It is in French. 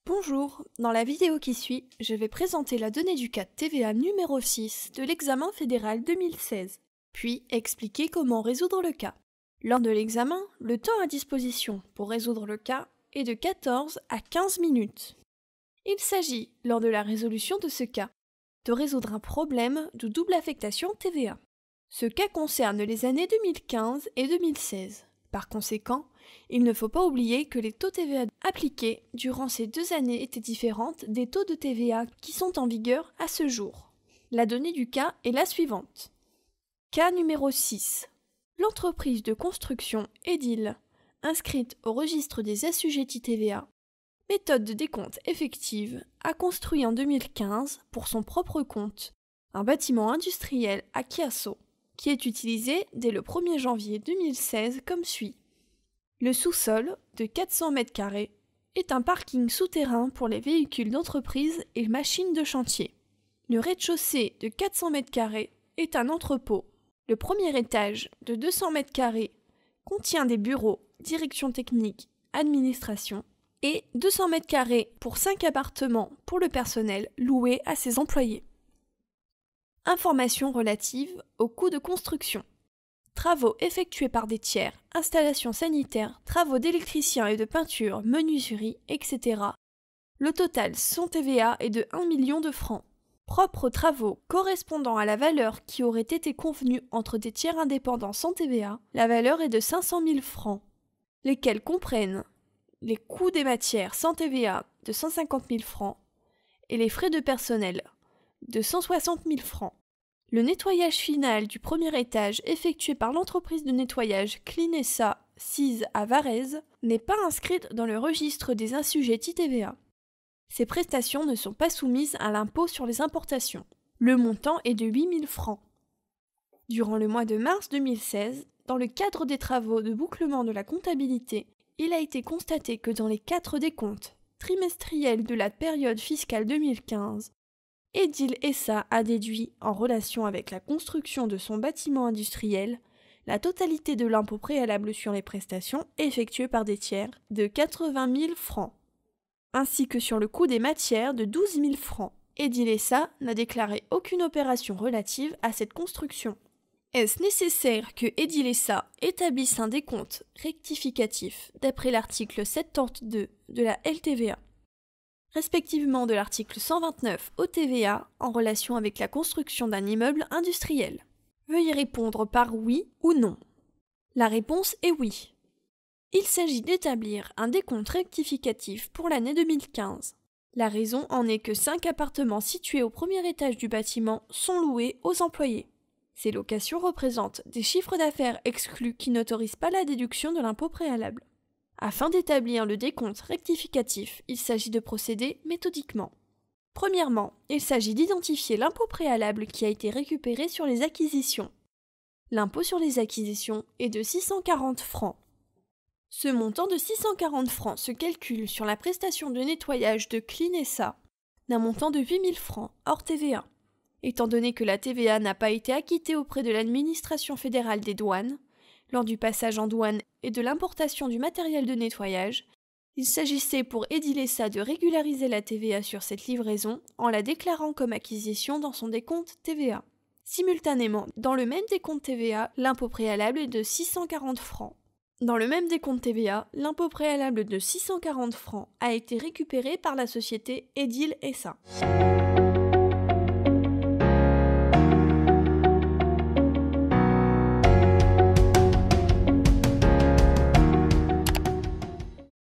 Bonjour, dans la vidéo qui suit, je vais présenter la donnée du cas de TVA numéro 6 de l'examen fédéral 2016, puis expliquer comment résoudre le cas. Lors de l'examen, le temps à disposition pour résoudre le cas est de 14 à 15 minutes. Il s'agit, lors de la résolution de ce cas, de résoudre un problème de double affectation TVA. Ce cas concerne les années 2015 et 2016. Par conséquent, il ne faut pas oublier que les taux TVA appliqués durant ces 2 années étaient différentes des taux de TVA qui sont en vigueur à ce jour. La donnée du cas est la suivante. Cas numéro 6. L'entreprise de construction Edil, inscrite au registre des assujettis TVA, méthode de décompte effective, a construit en 2015, pour son propre compte, un bâtiment industriel à Chiasso, qui est utilisé dès le 1er janvier 2016 comme suit. Le sous-sol, de 400 m², est un parking souterrain pour les véhicules d'entreprise et machines de chantier. Le rez-de-chaussée, de 400 m², est un entrepôt. Le premier étage, de 200 m², contient des bureaux, direction technique, administration, et 200 m² pour 5 appartements pour le personnel loué à ses employés. Informations relatives aux coûts de construction. Travaux effectués par des tiers, installations sanitaires, travaux d'électricien et de peinture, menuiserie, etc. Le total sans TVA est de 1 million de francs. Propres aux travaux correspondant à la valeur qui aurait été convenue entre des tiers indépendants sans TVA, la valeur est de 500 000 francs, lesquels comprennent les coûts des matières sans TVA de 150 000 francs et les frais de personnel de 160 000 francs. Le nettoyage final du premier étage effectué par l'entreprise de nettoyage Clinessa 6 à Varèse n'est pas inscrite dans le registre des assujettis TVA. Ces prestations ne sont pas soumises à l'impôt sur les importations. Le montant est de 8 000 francs. Durant le mois de mars 2016, dans le cadre des travaux de bouclement de la comptabilité, il a été constaté que dans les 4 décomptes trimestriels de la période fiscale 2015, Edil SA a déduit, en relation avec la construction de son bâtiment industriel, la totalité de l'impôt préalable sur les prestations effectuées par des tiers de 80 000 francs, ainsi que sur le coût des matières de 12 000 francs. Edil SA n'a déclaré aucune opération relative à cette construction. Est-ce nécessaire que Edil SA établisse un décompte rectificatif d'après l'article 72 de la LTVA, respectivement de l'article 129 au TVA en relation avec la construction d'un immeuble industriel? Veuillez répondre par oui ou non. La réponse est oui. Il s'agit d'établir un décompte rectificatif pour l'année 2015. La raison en est que 5 appartements situés au premier étage du bâtiment sont loués aux employés. Ces locations représentent des chiffres d'affaires exclus qui n'autorisent pas la déduction de l'impôt préalable. Afin d'établir le décompte rectificatif, il s'agit de procéder méthodiquement. Premièrement, il s'agit d'identifier l'impôt préalable qui a été récupéré sur les acquisitions. L'impôt sur les acquisitions est de 640 francs. Ce montant de 640 francs se calcule sur la prestation de nettoyage de Clinessa d'un montant de 8 000 francs hors TVA. Étant donné que la TVA n'a pas été acquittée auprès de l'administration fédérale des douanes, lors du passage en douane et de l'importation du matériel de nettoyage, il s'agissait pour Edil SA de régulariser la TVA sur cette livraison en la déclarant comme acquisition dans son décompte TVA. Simultanément, dans le même décompte TVA, l'impôt préalable est de 640 francs. Dans le même décompte TVA, l'impôt préalable de 640 francs a été récupéré par la société Edil SA.